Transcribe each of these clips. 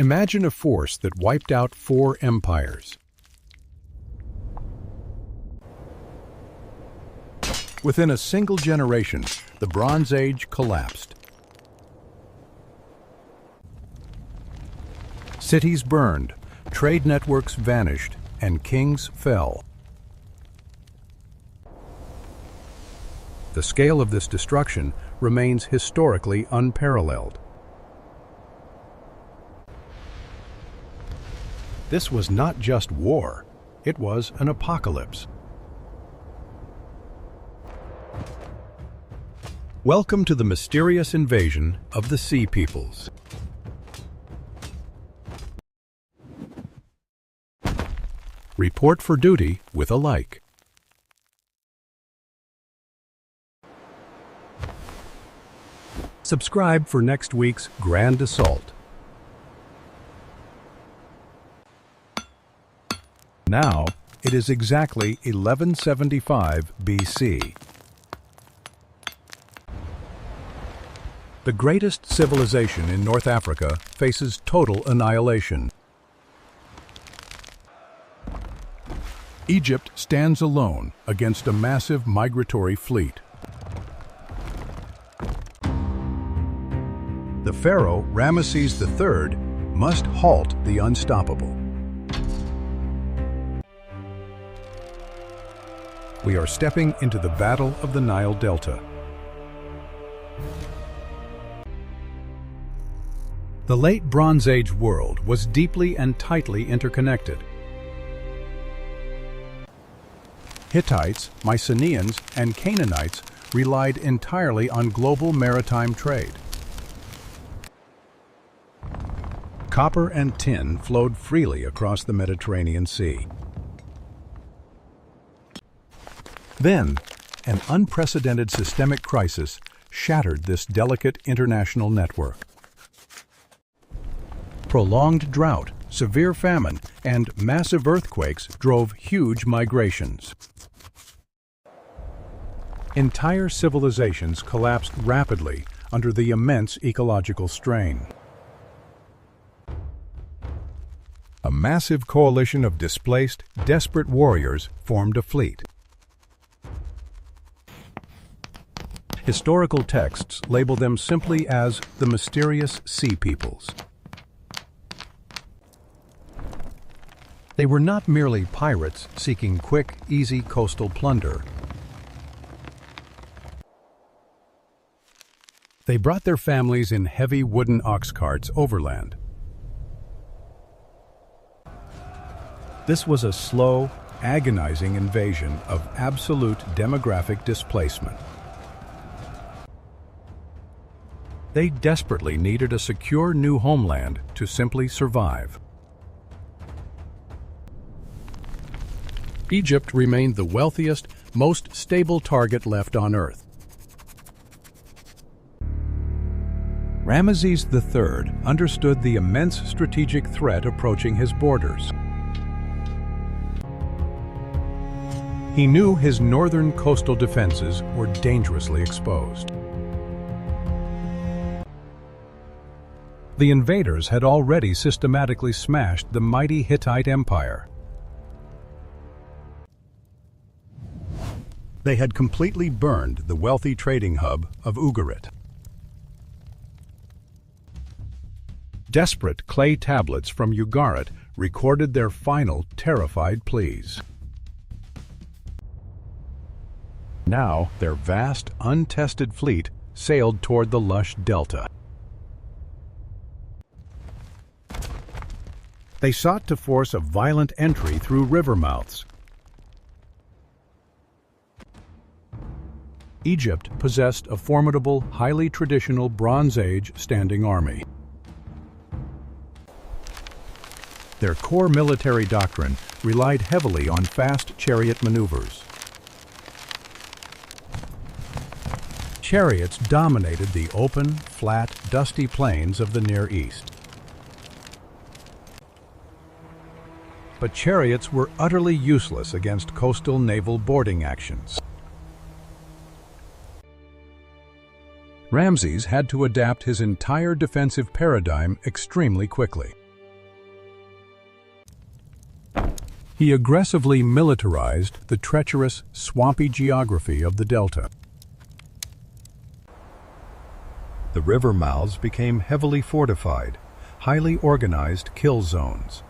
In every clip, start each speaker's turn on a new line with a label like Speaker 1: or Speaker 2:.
Speaker 1: Imagine a force that wiped out 4 empires. Within a single generation, the Bronze Age collapsed. Cities burned, trade networks vanished, and kings fell. The scale of this destruction remains historically unparalleled. This was not just war, it was an apocalypse. Welcome to the mysterious invasion of the Sea Peoples. Report for duty with a like. Subscribe for next week's Grand Assault. Now, it is exactly 1175 BC. The greatest civilization in North Africa faces total annihilation. Egypt stands alone against a massive migratory fleet. The pharaoh Rameses III must halt the unstoppable. We are stepping into the battle of the Nile Delta. The late Bronze Age world was deeply and tightly interconnected. Hittites, Mycenaeans, and Canaanites relied entirely on global maritime trade. Copper and tin flowed freely across the Mediterranean Sea. Then, an unprecedented systemic crisis shattered this delicate international network. Prolonged drought, severe famine, and massive earthquakes drove huge migrations. Entire civilizations collapsed rapidly under the immense ecological strain. A massive coalition of displaced, desperate warriors formed a fleet. Historical texts label them simply as the mysterious Sea Peoples. They were not merely pirates seeking quick, easy coastal plunder. They brought their families in heavy wooden ox carts overland. This was a slow, agonizing invasion of absolute demographic displacement. They desperately needed a secure new homeland to simply survive. Egypt remained the wealthiest, most stable target left on Earth. Rameses III understood the immense strategic threat approaching his borders. He knew his northern coastal defenses were dangerously exposed. The invaders had already systematically smashed the mighty Hittite Empire. They had completely burned the wealthy trading hub of Ugarit. Desperate clay tablets from Ugarit recorded their final terrified pleas. Now, their vast, untested fleet sailed toward the lush delta. They sought to force a violent entry through river mouths. Egypt possessed a formidable, highly traditional Bronze Age standing army. Their core military doctrine relied heavily on fast chariot maneuvers. Chariots dominated the open, flat, dusty plains of the Near East. But chariots were utterly useless against coastal naval boarding actions. Ramses had to adapt his entire defensive paradigm extremely quickly. He aggressively militarized the treacherous, swampy geography of the delta. The river mouths became heavily fortified, highly organized kill zones.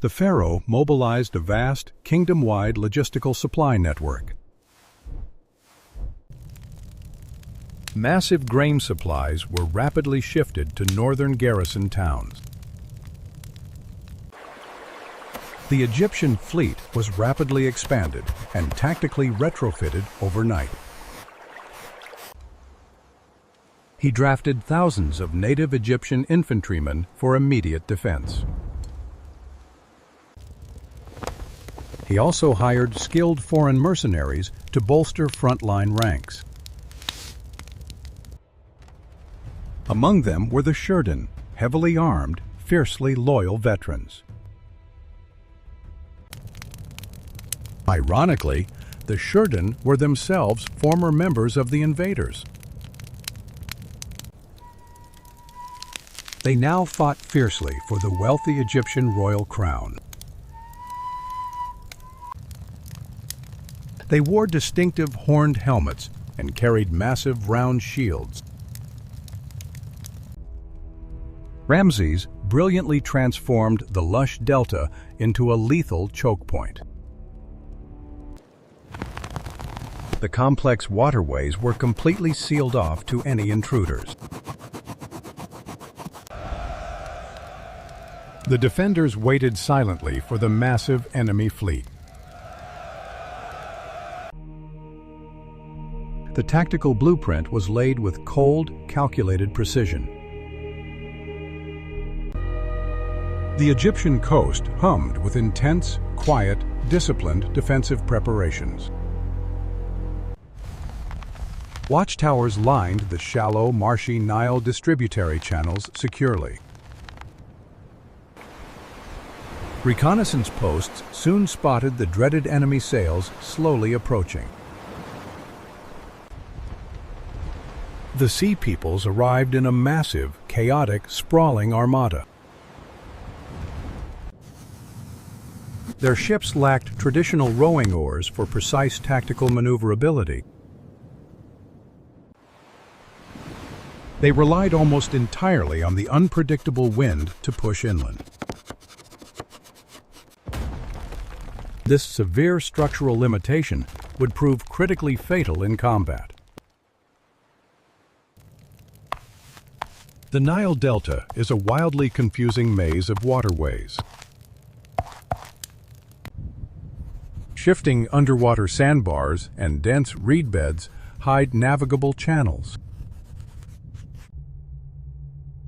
Speaker 1: The pharaoh mobilized a vast, kingdom-wide logistical supply network. Massive grain supplies were rapidly shifted to northern garrison towns. The Egyptian fleet was rapidly expanded and tactically retrofitted overnight. He drafted thousands of native Egyptian infantrymen for immediate defense. He also hired skilled foreign mercenaries to bolster frontline ranks. Among them were the Sherdon, heavily armed, fiercely loyal veterans. Ironically, the Sherdon were themselves former members of the invaders. They now fought fiercely for the wealthy Egyptian royal crown. They wore distinctive horned helmets and carried massive round shields. Rameses brilliantly transformed the lush delta into a lethal choke point. The complex waterways were completely sealed off to any intruders. The defenders waited silently for the massive enemy fleet. The tactical blueprint was laid with cold, calculated precision. The Egyptian coast hummed with intense, quiet, disciplined defensive preparations. Watchtowers lined the shallow, marshy Nile distributary channels securely. Reconnaissance posts soon spotted the dreaded enemy sails slowly approaching. The Sea Peoples arrived in a massive, chaotic, sprawling armada. Their ships lacked traditional rowing oars for precise tactical maneuverability. They relied almost entirely on the unpredictable wind to push inland. This severe structural limitation would prove critically fatal in combat. The Nile Delta is a wildly confusing maze of waterways. Shifting underwater sandbars and dense reed beds hide navigable channels.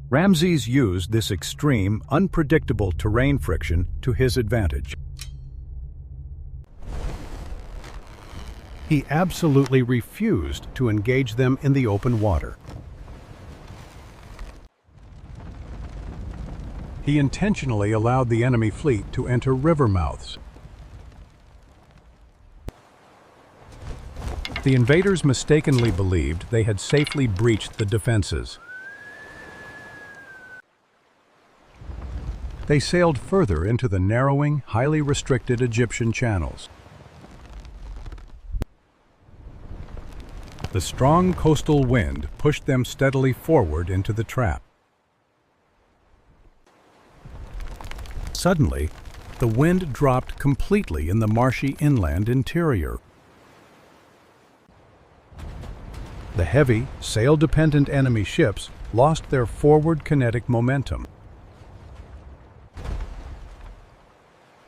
Speaker 1: Rameses used this extreme, unpredictable terrain friction to his advantage. He absolutely refused to engage them in the open water. He intentionally allowed the enemy fleet to enter river mouths. The invaders mistakenly believed they had safely breached the defenses. They sailed further into the narrowing, highly restricted Egyptian channels. The strong coastal wind pushed them steadily forward into the trap. Suddenly, the wind dropped completely in the marshy inland interior. The heavy, sail-dependent enemy ships lost their forward kinetic momentum.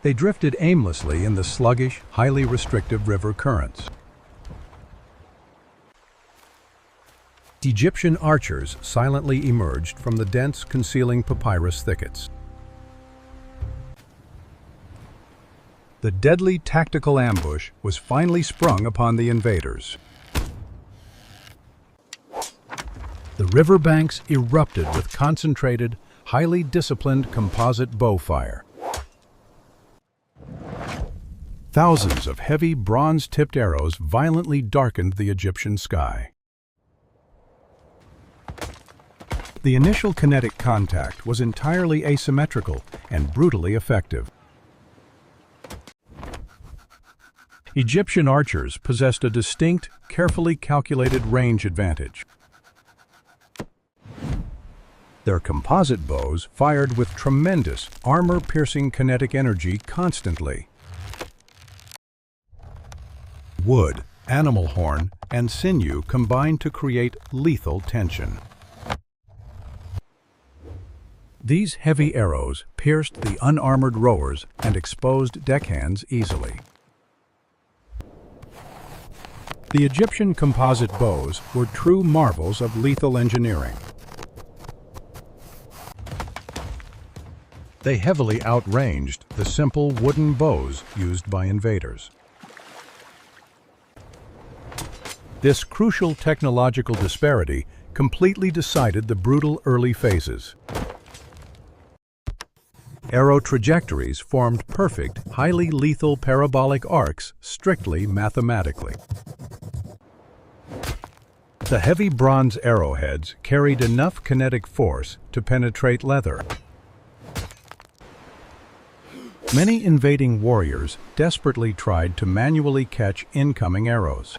Speaker 1: They drifted aimlessly in the sluggish, highly restrictive river currents. Egyptian archers silently emerged from the dense, concealing papyrus thickets. The deadly tactical ambush was finally sprung upon the invaders. The riverbanks erupted with concentrated, highly disciplined composite bow fire. Thousands of heavy, bronze-tipped arrows violently darkened the Egyptian sky. The initial kinetic contact was entirely asymmetrical and brutally effective. Egyptian archers possessed a distinct, carefully calculated range advantage. Their composite bows fired with tremendous, armor-piercing kinetic energy constantly. Wood, animal horn, and sinew combined to create lethal tension. These heavy arrows pierced the unarmored rowers and exposed deckhands easily. The Egyptian composite bows were true marvels of lethal engineering. They heavily outranged the simple wooden bows used by invaders. This crucial technological disparity completely decided the brutal early phases. Arrow trajectories formed perfect, highly lethal parabolic arcs strictly mathematically. The heavy bronze arrowheads carried enough kinetic force to penetrate leather. Many invading warriors desperately tried to manually catch incoming arrows.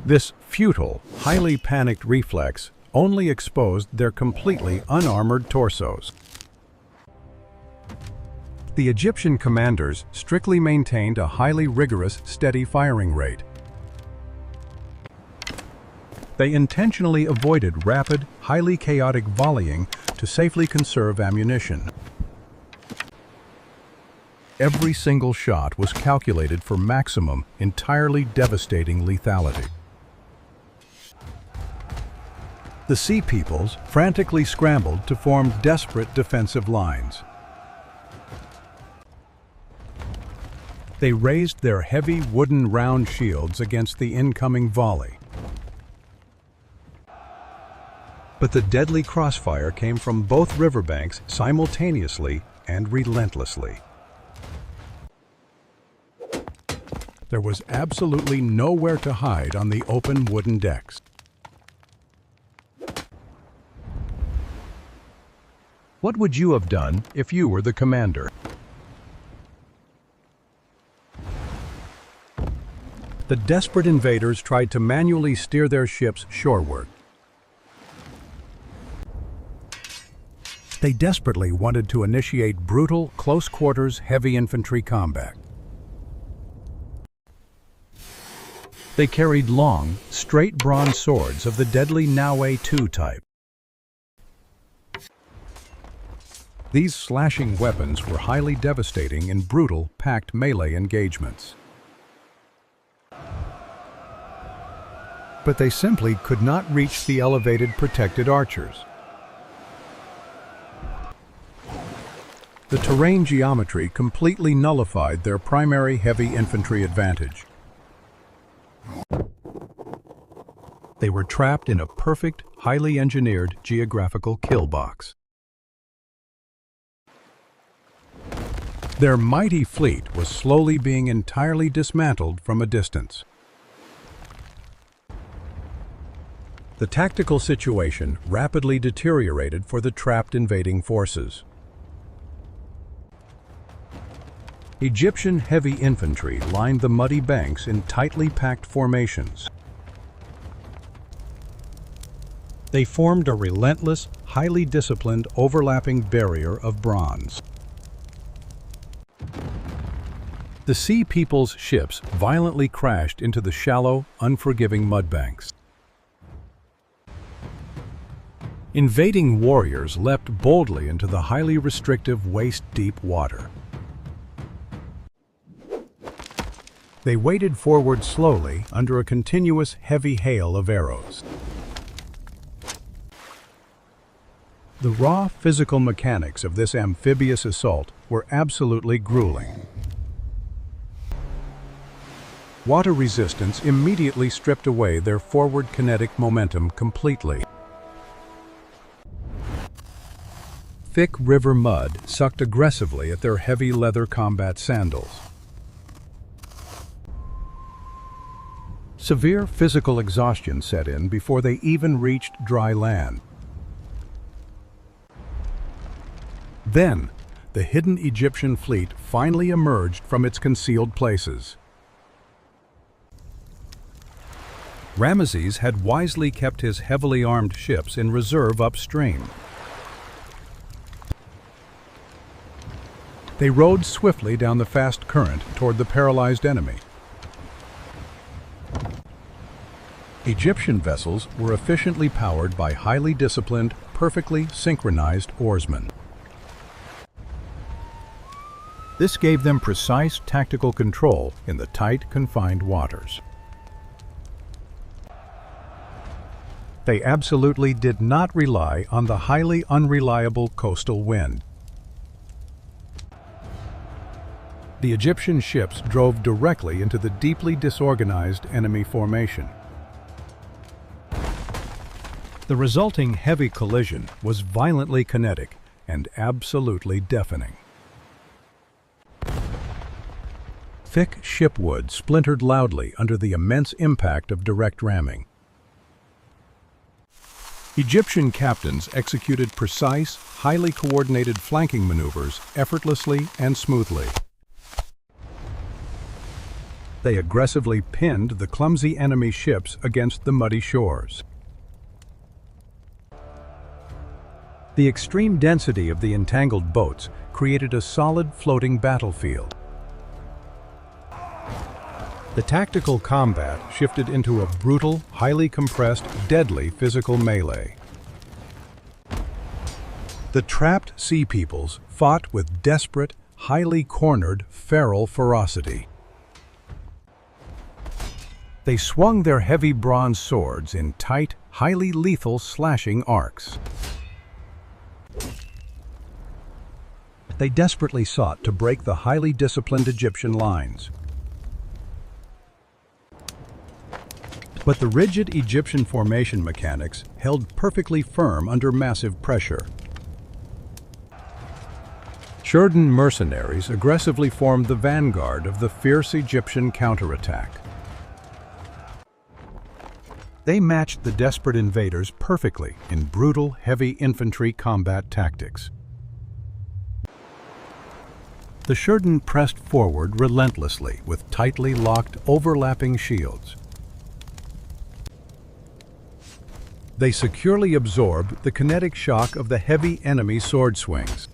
Speaker 1: This futile, highly panicked reflex only exposed their completely unarmored torsos. The Egyptian commanders strictly maintained a highly rigorous, steady firing rate. They intentionally avoided rapid, highly chaotic volleying to safely conserve ammunition. Every single shot was calculated for maximum, entirely devastating lethality. The Sea Peoples frantically scrambled to form desperate defensive lines. They raised their heavy wooden round shields against the incoming volley. But the deadly crossfire came from both riverbanks simultaneously and relentlessly. There was absolutely nowhere to hide on the open wooden decks. What would you have done if you were the commander? The desperate invaders tried to manually steer their ships shoreward. They desperately wanted to initiate brutal, close-quarters heavy infantry combat. They carried long, straight bronze swords of the deadly Nile II type. These slashing weapons were highly devastating in brutal, packed melee engagements. But they simply could not reach the elevated, protected archers. The terrain geometry completely nullified their primary heavy infantry advantage. They were trapped in a perfect, highly engineered geographical kill box. Their mighty fleet was slowly being entirely dismantled from a distance. The tactical situation rapidly deteriorated for the trapped invading forces. Egyptian heavy infantry lined the muddy banks in tightly packed formations. They formed a relentless, highly disciplined, overlapping barrier of bronze. The Sea People's ships violently crashed into the shallow, unforgiving mudbanks. Invading warriors leapt boldly into the highly restrictive, waist-deep water. They waded forward slowly under a continuous, heavy hail of arrows. The raw physical mechanics of this amphibious assault were absolutely grueling. Water resistance immediately stripped away their forward kinetic momentum completely. Thick river mud sucked aggressively at their heavy leather combat sandals. Severe physical exhaustion set in before they even reached dry land. Then, the hidden Egyptian fleet finally emerged from its concealed places. Rameses had wisely kept his heavily armed ships in reserve upstream. They rowed swiftly down the fast current toward the paralyzed enemy. Egyptian vessels were efficiently powered by highly disciplined, perfectly synchronized oarsmen. This gave them precise tactical control in the tight, confined waters. They absolutely did not rely on the highly unreliable coastal wind. The Egyptian ships drove directly into the deeply disorganized enemy formation. The resulting heavy collision was violently kinetic and absolutely deafening. Thick shipwood splintered loudly under the immense impact of direct ramming. Egyptian captains executed precise, highly coordinated flanking maneuvers effortlessly and smoothly. They aggressively pinned the clumsy enemy ships against the muddy shores. The extreme density of the entangled boats created a solid floating battlefield. The tactical combat shifted into a brutal, highly compressed, deadly physical melee. The trapped sea peoples fought with desperate, highly cornered, feral ferocity. They swung their heavy bronze swords in tight, highly lethal slashing arcs. They desperately sought to break the highly disciplined Egyptian lines. But the rigid Egyptian formation mechanics held perfectly firm under massive pressure. Shurden mercenaries aggressively formed the vanguard of the fierce Egyptian counterattack. They matched the desperate invaders perfectly in brutal, heavy infantry combat tactics. The Shurden pressed forward relentlessly with tightly locked, overlapping shields. They securely absorbed the kinetic shock of the heavy enemy sword swings.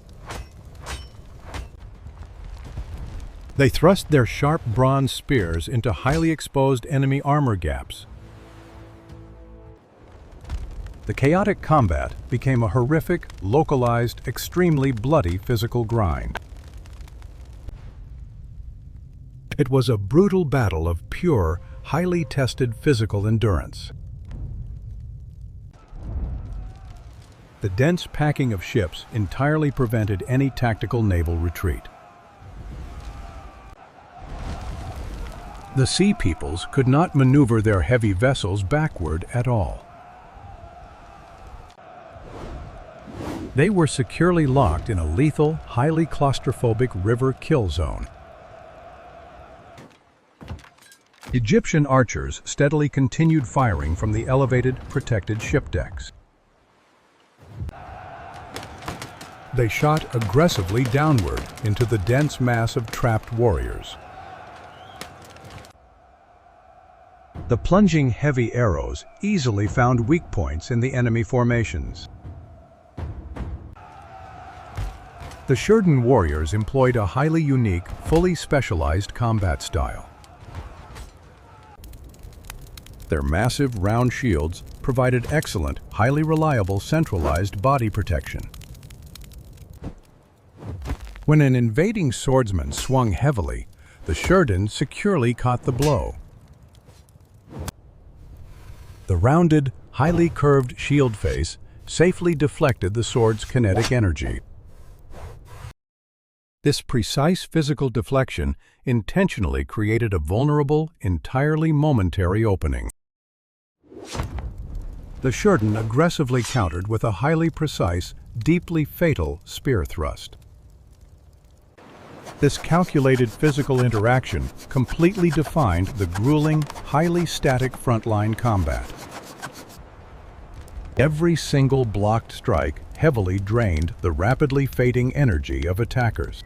Speaker 1: They thrust their sharp bronze spears into highly exposed enemy armor gaps. The chaotic combat became a horrific, localized, extremely bloody physical grind. It was a brutal battle of pure, highly tested physical endurance. The dense packing of ships entirely prevented any tactical naval retreat. The sea peoples could not maneuver their heavy vessels backward at all. They were securely locked in a lethal, highly claustrophobic river kill zone. Egyptian archers steadily continued firing from the elevated, protected ship decks. They shot aggressively downward into the dense mass of trapped warriors. The plunging heavy arrows easily found weak points in the enemy formations. The Shurden warriors employed a highly unique, fully specialized combat style. Their massive, round shields provided excellent, highly reliable, centralized body protection. When an invading swordsman swung heavily, the Shurden securely caught the blow. The rounded, highly curved shield face safely deflected the sword's kinetic energy. This precise physical deflection intentionally created a vulnerable, entirely momentary opening. The Shurden aggressively countered with a highly precise, deeply fatal spear thrust. This calculated physical interaction completely defined the grueling, highly static frontline combat. Every single blocked strike heavily drained the rapidly fading energy of attackers.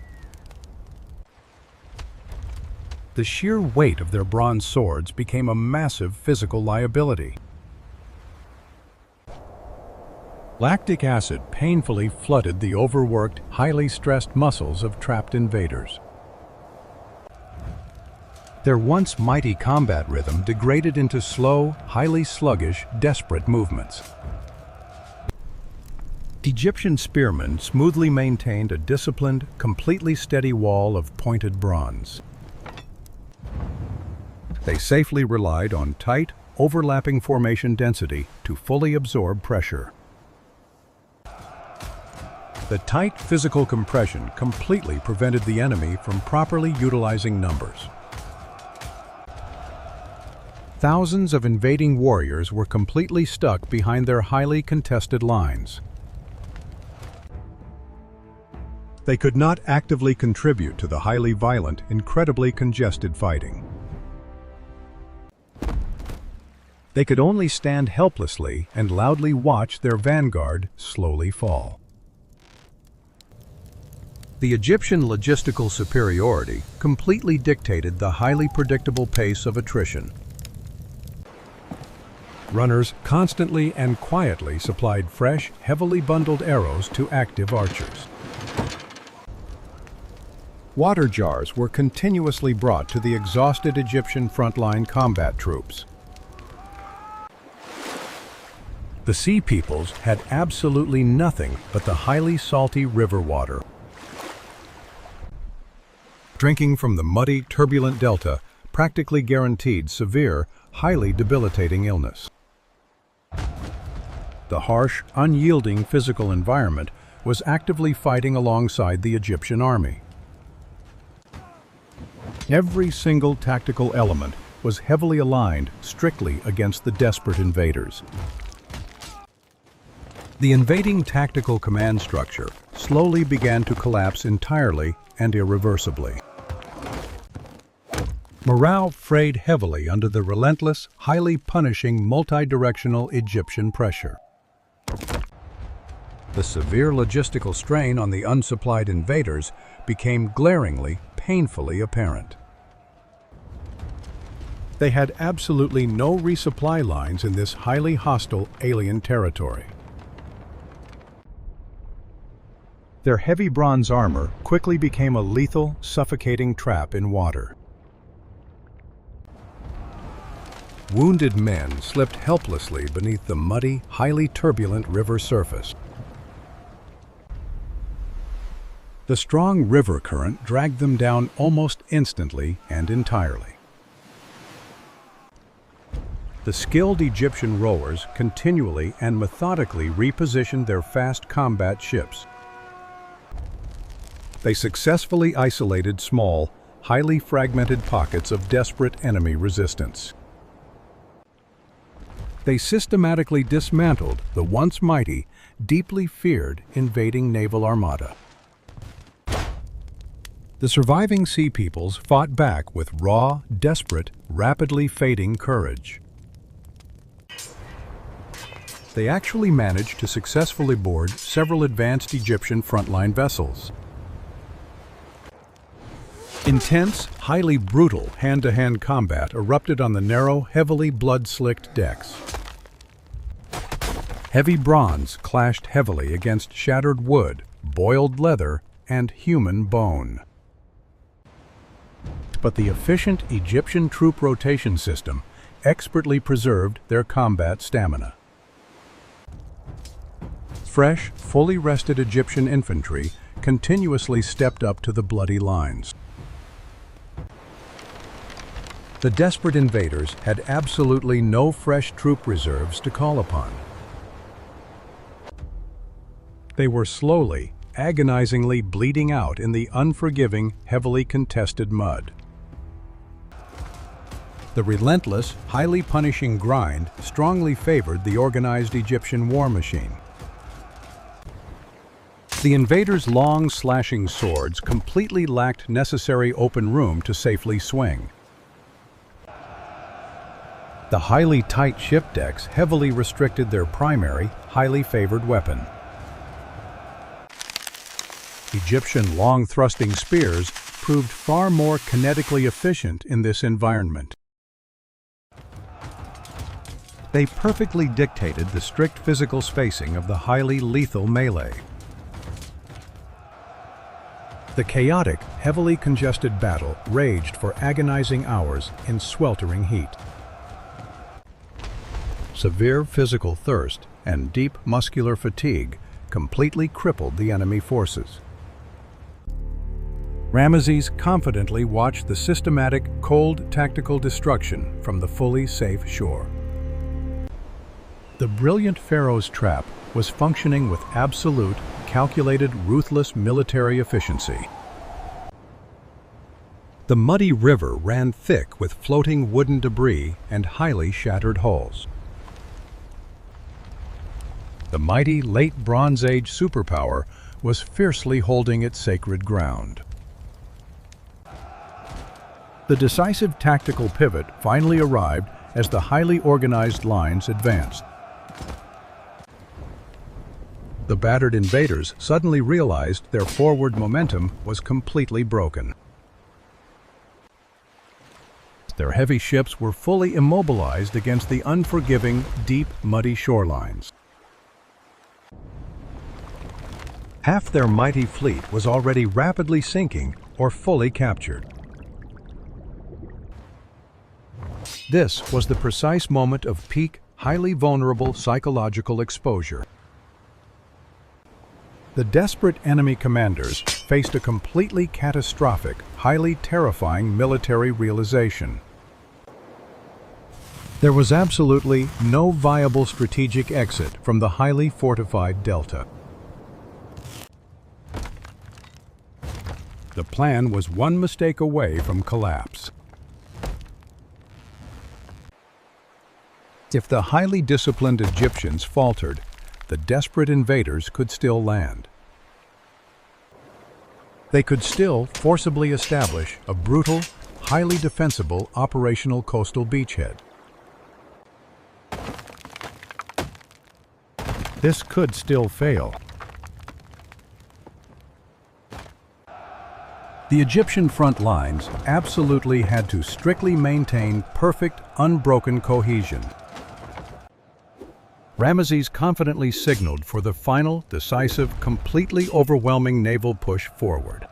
Speaker 1: The sheer weight of their bronze swords became a massive physical liability. Lactic acid painfully flooded the overworked, highly stressed muscles of trapped invaders. Their once mighty combat rhythm degraded into slow, highly sluggish, desperate movements. Egyptian spearmen smoothly maintained a disciplined, completely steady wall of pointed bronze. They safely relied on tight, overlapping formation density to fully absorb pressure. The tight physical compression completely prevented the enemy from properly utilizing numbers. Thousands of invading warriors were completely stuck behind their highly contested lines. They could not actively contribute to the highly violent, incredibly congested fighting. They could only stand helplessly and loudly watch their vanguard slowly fall. The Egyptian logistical superiority completely dictated the highly predictable pace of attrition. Runners constantly and quietly supplied fresh, heavily bundled arrows to active archers. Water jars were continuously brought to the exhausted Egyptian frontline combat troops. The Sea Peoples had absolutely nothing but the highly salty river water. Drinking from the muddy, turbulent delta practically guaranteed severe, highly debilitating illness. The harsh, unyielding physical environment was actively fighting alongside the Egyptian army. Every single tactical element was heavily aligned strictly against the desperate invaders. The invading tactical command structure slowly began to collapse entirely and irreversibly. Morale frayed heavily under the relentless, highly punishing multi-directional Egyptian pressure. The severe logistical strain on the unsupplied invaders became glaringly, painfully apparent. They had absolutely no resupply lines in this highly hostile alien territory. Their heavy bronze armor quickly became a lethal, suffocating trap in water. Wounded men slipped helplessly beneath the muddy, highly turbulent river surface. The strong river current dragged them down almost instantly and entirely. The skilled Egyptian rowers continually and methodically repositioned their fast combat ships. They successfully isolated small, highly fragmented pockets of desperate enemy resistance. They systematically dismantled the once mighty, deeply feared invading naval armada. The surviving Sea Peoples fought back with raw, desperate, rapidly fading courage. They actually managed to successfully board several advanced Egyptian frontline vessels. Intense, highly brutal hand-to-hand combat erupted on the narrow, heavily blood-slicked decks. Heavy bronze clashed heavily against shattered wood, boiled leather, and human bone. But the efficient Egyptian troop rotation system expertly preserved their combat stamina. Fresh, fully rested Egyptian infantry continuously stepped up to the bloody lines. The desperate invaders had absolutely no fresh troop reserves to call upon. They were slowly, agonizingly bleeding out in the unforgiving, heavily contested mud. The relentless, highly punishing grind strongly favored the organized Egyptian war machine. The invaders' long, slashing swords completely lacked necessary open room to safely swing. The highly tight ship decks heavily restricted their primary, highly favored weapon. Egyptian long-thrusting spears proved far more kinetically efficient in this environment. They perfectly dictated the strict physical spacing of the highly lethal melee. The chaotic, heavily congested battle raged for agonizing hours in sweltering heat. Severe physical thirst and deep muscular fatigue completely crippled the enemy forces. Rameses confidently watched the systematic, cold tactical destruction from the fully safe shore. The brilliant pharaoh's trap was functioning with absolute, calculated, ruthless military efficiency. The muddy river ran thick with floating wooden debris and highly shattered hulls. The mighty late Bronze Age superpower was fiercely holding its sacred ground. The decisive tactical pivot finally arrived as the highly organized lines advanced. The battered invaders suddenly realized their forward momentum was completely broken. Their heavy ships were fully immobilized against the unforgiving, deep, muddy shorelines. Half their mighty fleet was already rapidly sinking or fully captured. This was the precise moment of peak, highly vulnerable psychological exposure. The desperate enemy commanders faced a completely catastrophic, highly terrifying military realization. There was absolutely no viable strategic exit from the highly fortified delta. The plan was one mistake away from collapse. If the highly disciplined Egyptians faltered, the desperate invaders could still land. They could still forcibly establish a brutal, highly defensible operational coastal beachhead. This could still fail. The Egyptian front lines absolutely had to strictly maintain perfect, unbroken cohesion. Rameses confidently signaled for the final, decisive, completely overwhelming naval push forward.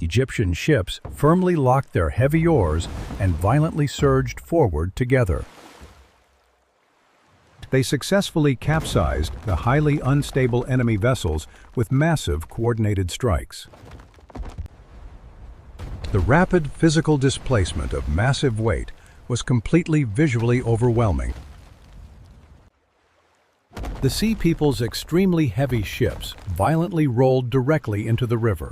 Speaker 1: Egyptian ships firmly locked their heavy oars and violently surged forward together. They successfully capsized the highly unstable enemy vessels with massive coordinated strikes. The rapid physical displacement of massive weight was completely visually overwhelming. The Sea People's extremely heavy ships violently rolled directly into the river.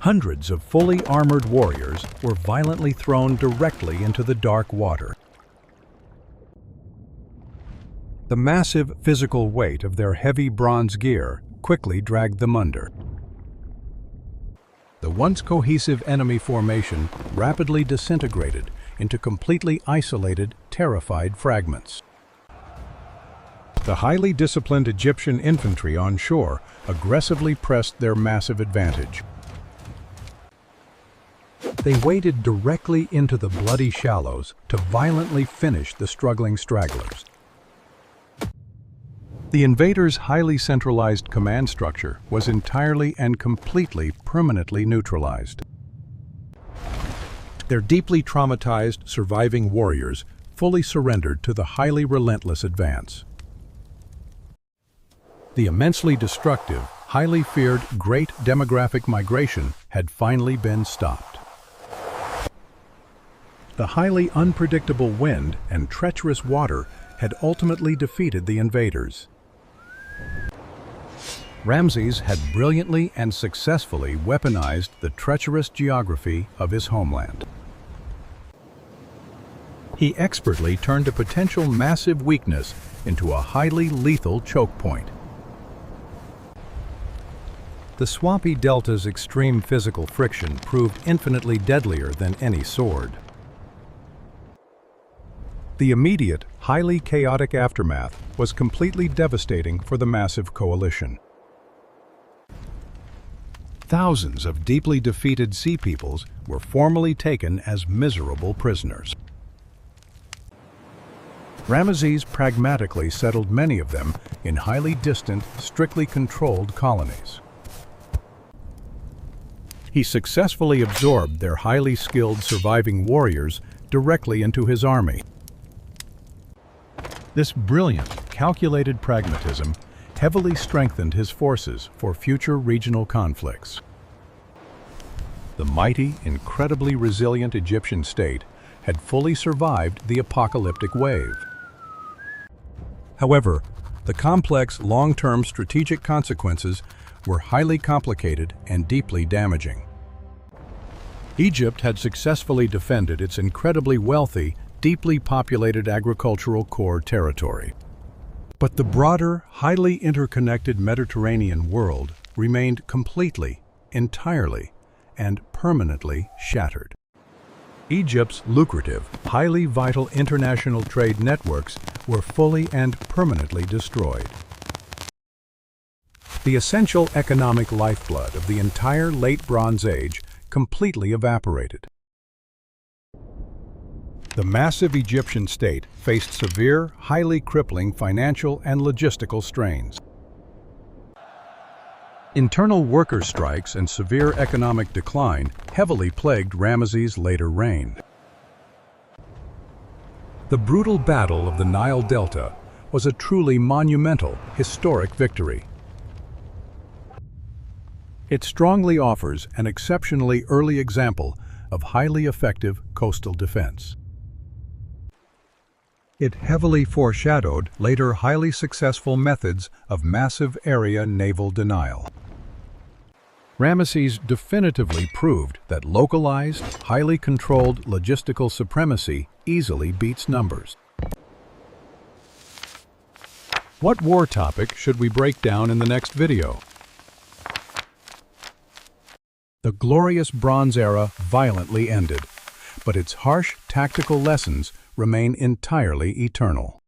Speaker 1: Hundreds of fully armored warriors were violently thrown directly into the dark water. The massive physical weight of their heavy bronze gear quickly dragged them under. The once cohesive enemy formation rapidly disintegrated into completely isolated, terrified fragments. The highly disciplined Egyptian infantry on shore aggressively pressed their massive advantage. They waded directly into the bloody shallows to violently finish the struggling stragglers. The invaders' highly centralized command structure was entirely and completely permanently neutralized. Their deeply traumatized, surviving warriors fully surrendered to the highly relentless advance. The immensely destructive, highly feared great demographic migration had finally been stopped. The highly unpredictable wind and treacherous water had ultimately defeated the invaders. Rameses had brilliantly and successfully weaponized the treacherous geography of his homeland. He expertly turned a potential massive weakness into a highly lethal choke point. The swampy delta's extreme physical friction proved infinitely deadlier than any sword. The immediate, highly chaotic aftermath was completely devastating for the massive coalition. Thousands of deeply defeated sea peoples were formally taken as miserable prisoners. Rameses pragmatically settled many of them in highly distant, strictly controlled colonies. He successfully absorbed their highly skilled surviving warriors directly into his army. This brilliant, calculated pragmatism heavily strengthened his forces for future regional conflicts. The mighty, incredibly resilient Egyptian state had fully survived the apocalyptic wave. However, the complex, long-term strategic consequences were highly complicated and deeply damaging. Egypt had successfully defended its incredibly wealthy, deeply populated agricultural core territory. But the broader, highly interconnected Mediterranean world remained completely, entirely, and permanently shattered. Egypt's lucrative, highly vital international trade networks were fully and permanently destroyed. The essential economic lifeblood of the entire Late Bronze Age completely evaporated. The massive Egyptian state faced severe, highly crippling financial and logistical strains. Internal worker strikes and severe economic decline heavily plagued Rameses' later reign. The brutal battle of the Nile Delta was a truly monumental, historic victory. It strongly offers an exceptionally early example of highly effective coastal defense. It heavily foreshadowed later highly successful methods of massive area naval denial. Rameses definitively proved that localized, highly controlled logistical supremacy easily beats numbers. What war topic should we break down in the next video? The glorious Bronze Era violently ended, but its harsh tactical lessons remain entirely eternal.